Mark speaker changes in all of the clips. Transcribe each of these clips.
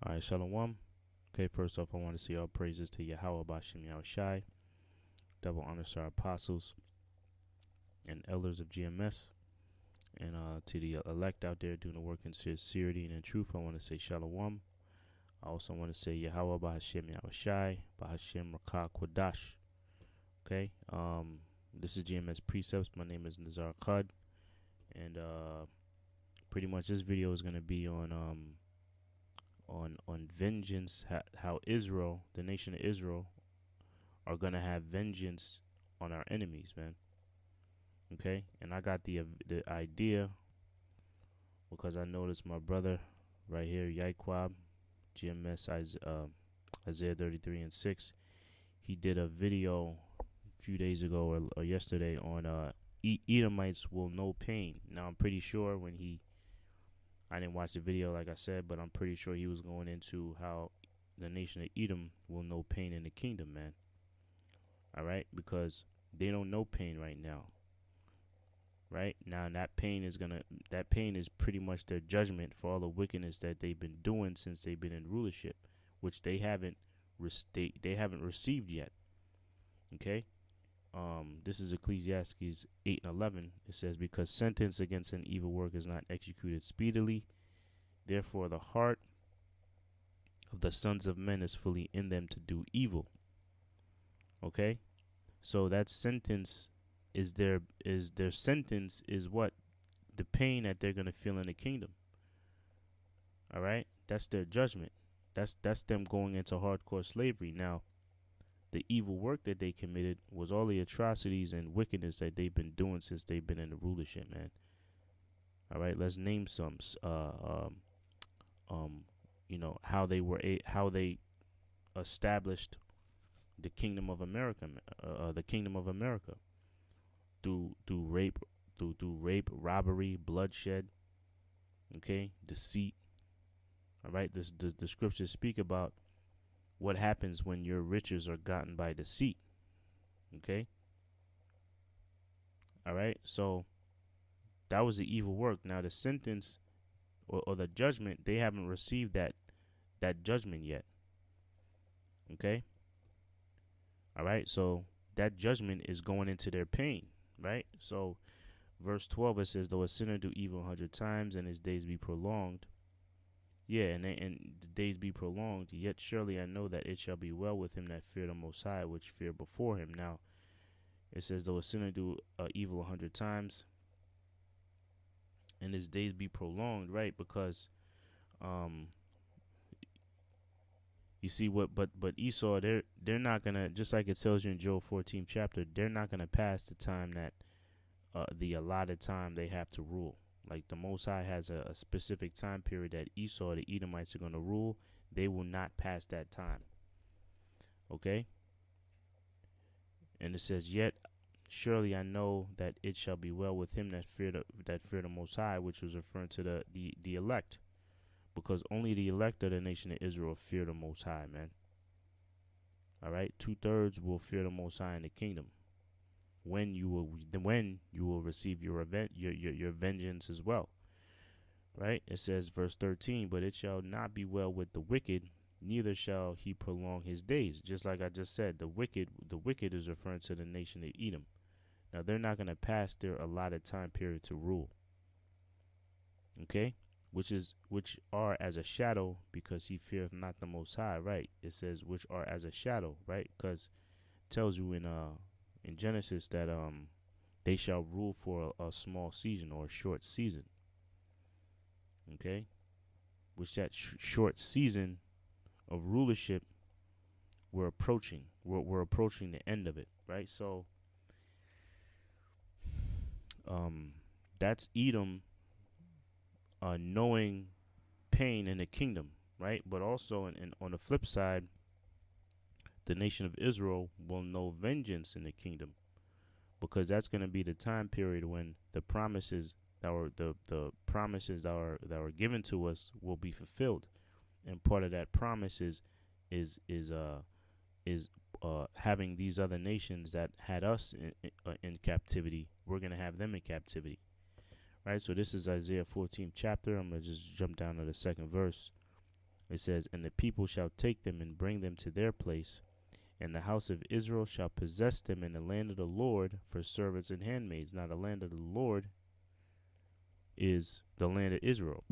Speaker 1: All right, shalawam. Okay, first off, I want to say all praises to Yahawah, bahasham, Yahawashi. Double honors to our apostles and elders of GMS. And to the elect out there doing the work in sincerity and in truth, I want to say shalawam. I also want to say Yahawah, bahasham, Yahawashi, bahasham, rakah, kwadash. Okay, this is GMS Precepts. My name is Nazar Khad. And pretty much this video is going to be on vengeance, how Israel, the nation of Israel, are gonna have vengeance on our enemies, man. Okay, and I got the idea because I noticed my brother right here, Yahawah, GMS Isaiah 33:6. He did a video a few days ago or yesterday on Edomites will know pain. Now I'm pretty sure I didn't watch the video, like I said, but I'm pretty sure he was going into how the nation of Edom will know pain in the kingdom, man. All right, because they don't know pain right now. Right now, that pain is pretty much their judgment for all the wickedness that they've been doing since they've been in rulership, which they haven't received yet. Okay, this is Ecclesiastes 8:11. It says, "Because sentence against an evil work is not executed speedily, therefore the heart of the sons of men is fully in them to do evil." Okay, so that sentence is their sentence is what? The pain that they're gonna feel in the kingdom. All right, that's their judgment. That's them going into hardcore slavery. Now, the evil work that they committed was all the atrocities and wickedness that they've been doing since they've been in the rulership, man. All right, let's name some. How they established the kingdom of America, through rape, robbery, bloodshed, okay, deceit. All right, the scriptures speak about what happens when your riches are gotten by deceit. Okay. All right, so that was the evil work. Now the sentence or the judgment, they haven't received that judgment yet. Okay. All right, so that judgment is going into their pain, right? So verse 12, it says, "Though a sinner do evil 100 times and his days be prolonged," yeah, and the days be prolonged, "yet surely I know that it shall be well with him that fear the Most High, which fear before him." Now it says, "Though a sinner do evil 100 times and his days be prolonged," right? Because you see but Esau, they're not gonna, just like it tells you in Job 14th chapter, they're not gonna pass the time that the allotted time they have to rule. Like the Most High has a specific time period that Esau, the Edomites, are gonna rule. They will not pass that time. Okay. And it says, "Yet surely I know that it shall be well with him that fear the Most High," which was referring to the elect, because only the elect of the nation of Israel fear the Most High, man. All right, 2/3 will fear the Most High in the kingdom. When you will receive your vengeance as well. Right? It says, verse 13, "But it shall not be well with the wicked, neither shall he prolong his days." Just like I just said, the wicked is referring to the nation of Edom. Now they're not going to pass their allotted time period to rule. Okay? Which are as a shadow, because he feareth not the Most High, right? It says which are as a shadow, right? Because it tells you in Genesis that they shall rule for a small season or a short season. Okay, which that short season of rulership we're approaching. We're approaching the end of it, right? So that's Edom knowing pain in the kingdom, right? But also on the flip side, the nation of Israel will know vengeance in the kingdom, because that's going to be the time period when the promises the promises that are given to us will be fulfilled. And part of that promise is having these other nations that had us in captivity. We're going to have them in captivity, right? So this is Isaiah 14th chapter. I'm going to just jump down to the second verse. It says, and the people shall take them and bring them to their place, and the house of Israel shall possess them in the land of the Lord for servants and handmaids. Now, the land of the Lord is the land of Israel.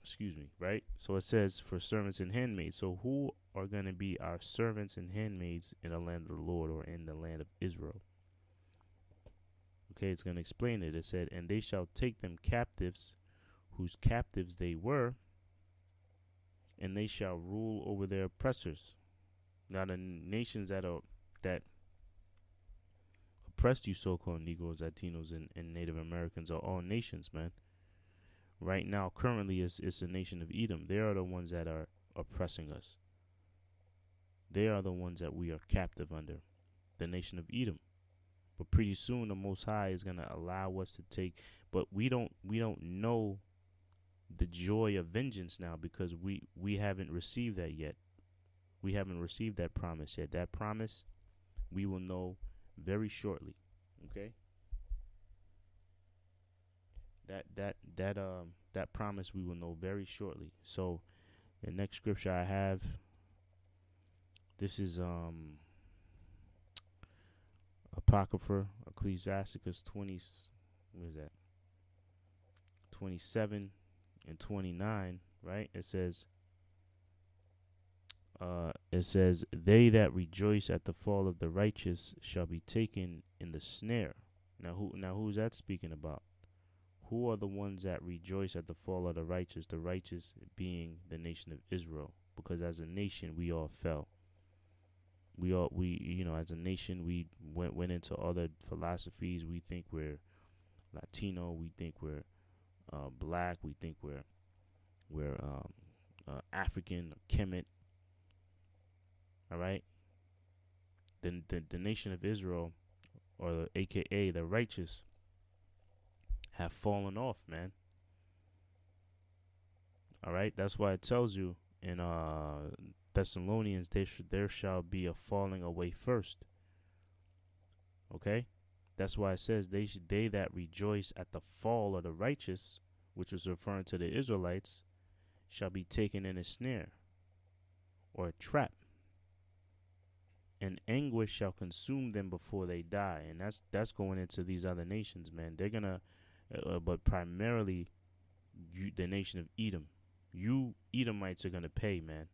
Speaker 1: Excuse me, right? So it says for servants and handmaids. So who are going to be our servants and handmaids in the land of the Lord, or in the land of Israel? Okay, it's going to explain it. It said, and they shall take them captives, whose captives they were, and they shall rule over their oppressors. Now, the nations that oppressed you, so-called Negroes, Latinos, and Native Americans, are all nations, man. Right now, currently, it's the nation of Edom. They are the ones that are oppressing us. They are the ones that we are captive under, the nation of Edom. But pretty soon, the Most High is gonna allow us to take. But we don't know the joy of vengeance now, because we haven't received that yet. We haven't received that promise yet. That promise we will know very shortly. Okay. That promise we will know very shortly. So the next scripture I have, this is Apocrypha, Ecclesiasticus 20, what is that? 27 and 29, right? It says, they that rejoice at the fall of the righteous shall be taken in the snare. Now who's that speaking about? Who are the ones that rejoice at the fall of the righteous? The righteous being the nation of Israel, because as a nation we all fell. We as a nation we went into other philosophies. We think we're Latino. We think we're black. We think we're African, Kemet. All right. The nation of Israel, or AKA the righteous, have fallen off, man. All right. That's why it tells you in Thessalonians, there shall be a falling away first. Okay. That's why it says they that rejoice at the fall of the righteous, which was referring to the Israelites, shall be taken in a snare or a trap, and anguish shall consume them before they die. And that's going into these other nations, man. They're gonna, but primarily the nation of Edom. You Edomites are gonna pay, man.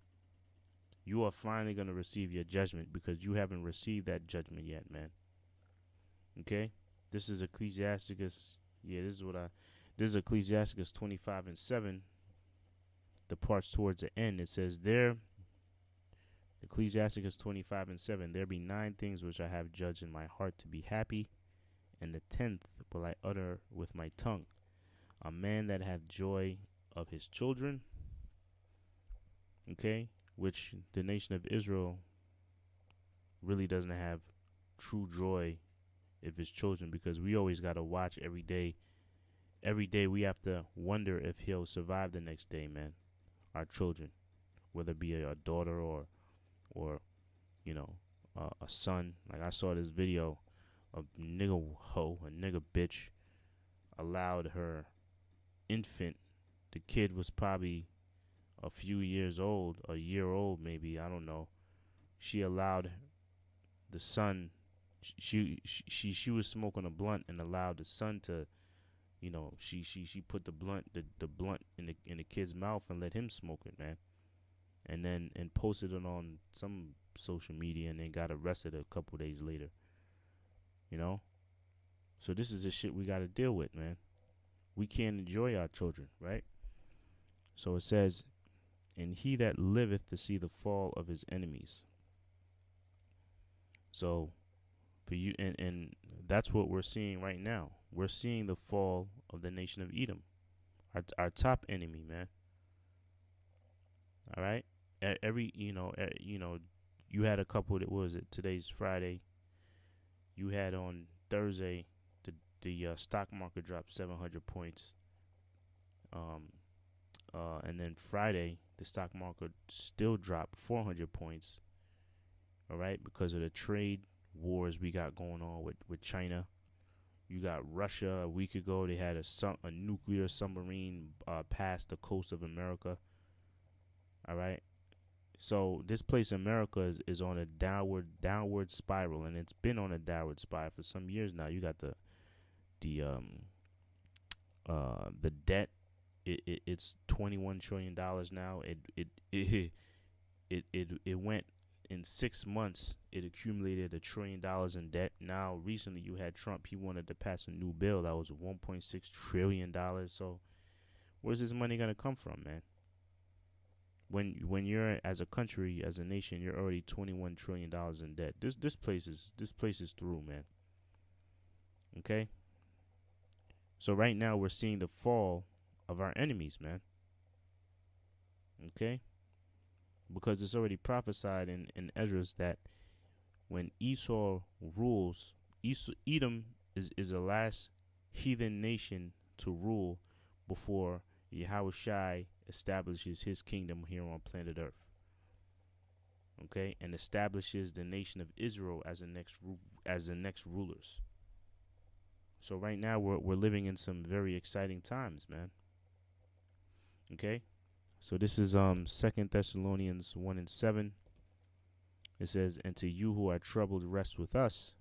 Speaker 1: You are finally gonna receive your judgment, because you haven't received that judgment yet, man. Okay, this is Ecclesiasticus. Yeah, this is Ecclesiasticus 25 and 7. The parts towards the end, it says there, Ecclesiasticus 25 and 7, there be 9 things which I have judged in my heart to be happy, and the 10th will I utter with my tongue. A man that hath joy of his children, okay, which the nation of Israel really doesn't have true joy of his children, because we always got to watch every day. Every day we have to wonder if he'll survive the next day, man. Our children, whether it be a daughter or a son. Like, I saw this video of a nigga bitch allowed her infant, the kid was probably a few years old, a year old maybe, I don't know. She allowed the son, she was smoking a blunt and allowed the son to, she put the blunt in the kid's mouth and let him smoke it, man. And posted it on some social media, and then got arrested a couple days later. So this is the shit we got to deal with, man. We can't enjoy our children, right? So it says, and he that liveth to see the fall of his enemies. So for you, and that's what we're seeing right now. We're seeing the fall of the nation of Edom, our top enemy, man. All right. You had a couple. What was it? Today's Friday. You had on Thursday, the stock market dropped 700 points. And then Friday, the stock market still dropped 400 points. All right, because of the trade wars we got going on with China. You got Russia a week ago. They had a nuclear submarine past the coast of America. All right. So this place America is on a downward spiral, and it's been on a downward spiral for some years now. You got the debt. It's $21 trillion now. It went in 6 months. It accumulated $1 trillion in debt. Now recently you had Trump. He wanted to pass a new bill that was $1.6 trillion. So where's this money gonna come from, man? When you're, as a country, as a nation, you're already $21 trillion in debt. This place is through, man. Okay. So right now we're seeing the fall of our enemies, man. Okay, because it's already prophesied in Esdras that when Esau rules, Edom is the last heathen nation to rule before Yahawashi establishes his kingdom here on planet Earth. Okay, and establishes the nation of Israel as the next rulers. So right now we're living in some very exciting times, man. Okay, so this is 2 Thessalonians 1:7. It says, "And to you who are troubled, rest with us,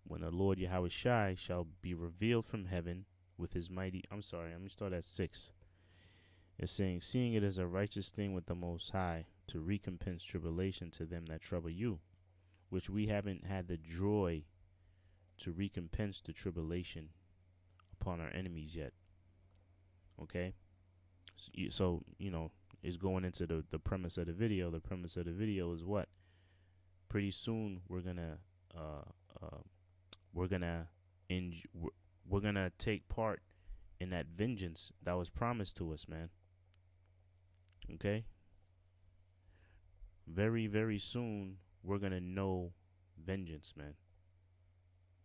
Speaker 1: when the Lord Yahawashi shall be revealed from heaven with his mighty." I'm sorry, let me start at 6. It's saying, "Seeing it as a righteous thing with the Most High to recompense tribulation to them that trouble you, which we haven't had the joy to recompense the tribulation upon our enemies yet." Okay, so is going into the premise of the video. The premise of the video is what? Pretty soon we're gonna we're gonna we're gonna take part in that vengeance that was promised to us, man. Okay, very, very soon we're gonna know vengeance, man.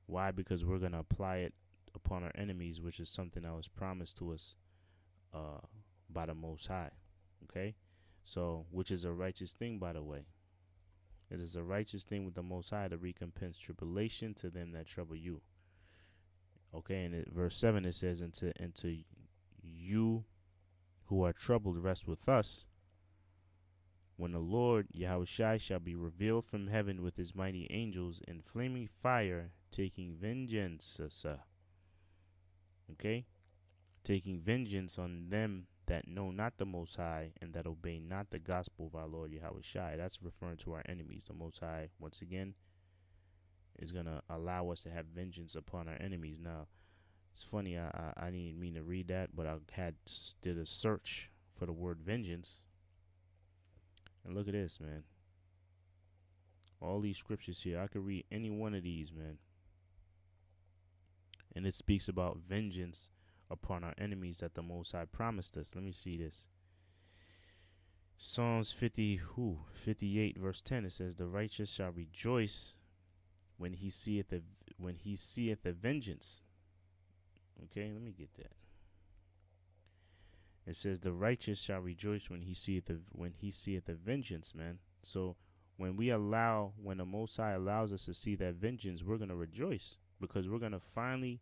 Speaker 1: Why? Because we're gonna apply it upon our enemies, which is something that was promised to us by the Most High. Okay, so which is a righteous thing, by the way. It is a righteous thing with the Most High to recompense tribulation to them that trouble you. Okay, and verse 7 it says, and to you who are troubled, rest with us, when the Lord Yahawashi shall be revealed from heaven with his mighty angels in flaming fire, taking vengeance. Okay, taking vengeance on them that know not the Most High and that obey not the gospel of our Lord Yahawashi. That's referring to our enemies. The Most High, once again, is going to allow us to have vengeance upon our enemies. Now, it's funny, I didn't mean to read that, but I did a search for the word vengeance. And look at this, man. All these scriptures here, I could read any one of these, man. And it speaks about vengeance upon our enemies that the Most High promised us. Let me see this. Psalms 58 verse 10, it says, "The righteous shall rejoice when he seeth the vengeance." Okay, let me get that. It says, "The righteous shall rejoice when he seeth the vengeance," man. So when the Most High allows us to see that vengeance, we're gonna rejoice, because we're gonna finally,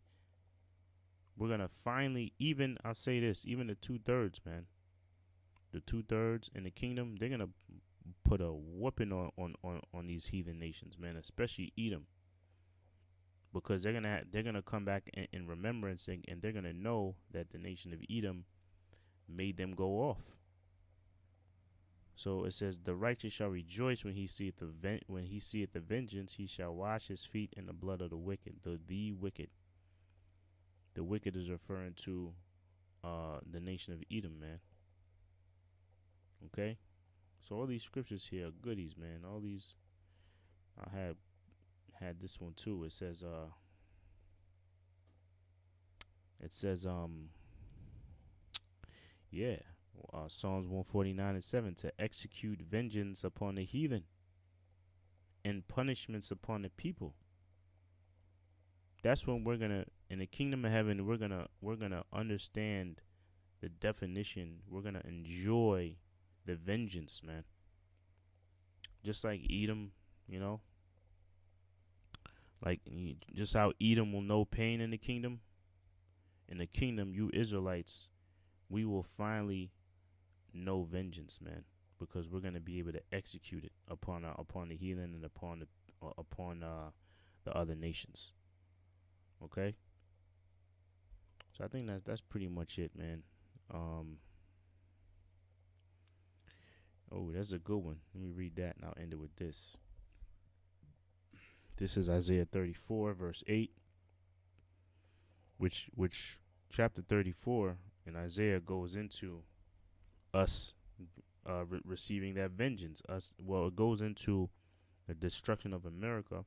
Speaker 1: even, I'll say this, even the 2/3, man, the 2/3 in the kingdom, they're gonna put a whooping on these heathen nations, man, especially Edom, because they're gonna come back in remembrance, and they're gonna know that the nation of Edom made them go off. So it says, "The righteous shall rejoice when he seeth the vengeance. He shall wash his feet in the blood of the wicked." The wicked. The wicked is referring to the nation of Edom, man. Okay, so all these scriptures here are goodies, man. All these, I had this one too. It says yeah, Psalms 149:7, "To execute vengeance upon the heathen and punishments upon the people." That's when we're gonna, in the kingdom of heaven, we're gonna understand the definition. We're gonna enjoy the vengeance, man. Just like Edom, like just how Edom will know pain in the kingdom. In the kingdom, you Israelites, we will finally know vengeance, man, because we're gonna be able to execute it upon the heathen and upon the other nations. Okay, so I think that's pretty much it, man. Um, oh, that's a good one. Let me read that, and I'll end it with this. This is Isaiah 34, verse 8, which chapter 34 in Isaiah goes into us receiving that vengeance. It goes into the destruction of America.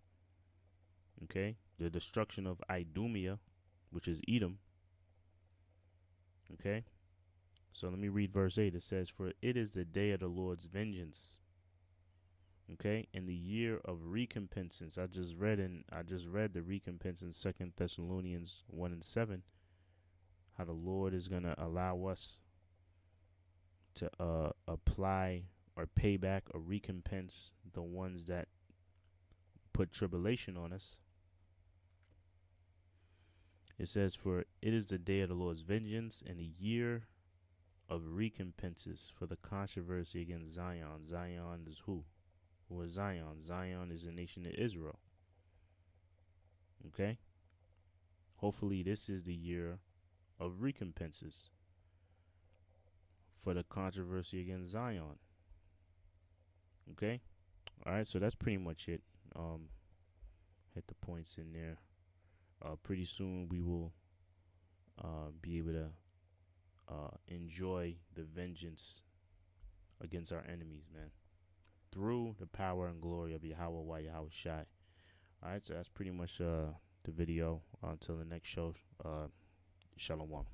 Speaker 1: Okay, the destruction of Idumea, which is Edom. Okay, so let me read verse 8. It says, "For it is the day of the Lord's vengeance." Okay, in the year of recompense. I just read the recompense in 2 Thessalonians 1:7. How the Lord is gonna allow us to apply or pay back or recompense the ones that put tribulation on us. It says, "For it is the day of the Lord's vengeance and the year of recompenses for the controversy against Zion." Zion is who? Who is Zion? Zion is the nation of Israel. Okay? Hopefully, this is the year of recompenses for the controversy against Zion. Okay? All right, so that's pretty much it. Hit the points in there. Pretty soon, we will be able to enjoy the vengeance against our enemies, man, through the power and glory of Yahawah, Yahawashi. All right, so that's pretty much the video. Until the next show, shalawam.